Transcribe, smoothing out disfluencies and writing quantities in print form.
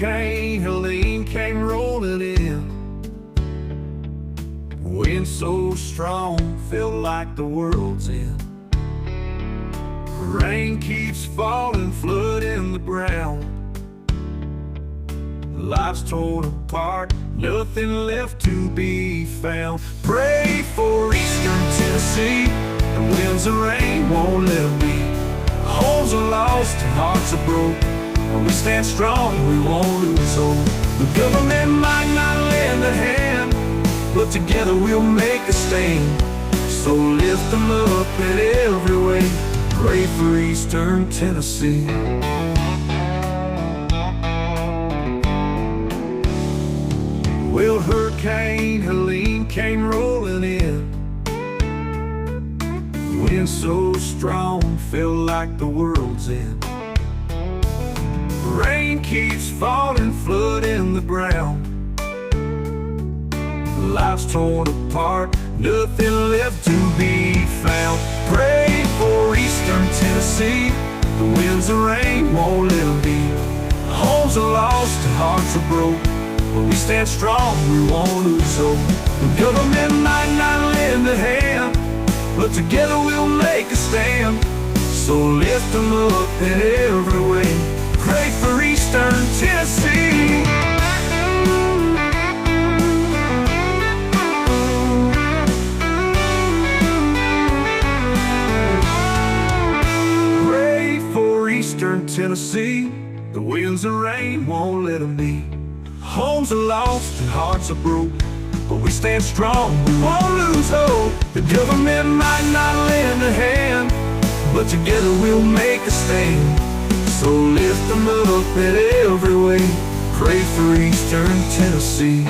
Hurricane Helene came rolling in. Wind so strong, felt like the world's end. Rain keeps falling, flooding the ground. Lives torn apart, nothing left to be found. Pray for eastern Tennessee. The winds and rain won't let them be. Homes are lost and hearts are broke. When we stand strong, we won't lose hope. The government might not lend a hand, but together we'll make a stand. So lift them up in every way. Pray for eastern Tennessee. Well, Hurricane Helene came rolling in. Wind so strong, felt like the world's end. Rain keeps falling, flooding the ground. Lives torn apart, nothing left to be found. Pray for eastern Tennessee. The winds and rain won't let them be. Homes are lost and hearts are broke. When we stand strong, we won't lose hope. The government might not lend a hand, but together we'll make a stand. So lift them up in every way. Pray for eastern Tennessee. Pray for eastern Tennessee. The winds and rain won't let them be. Homes are lost and hearts are broke, but we stand strong, we won't lose hope. The government might not lend a hand, but together we'll make a stand. So lift them up in every way. Pray for eastern Tennessee.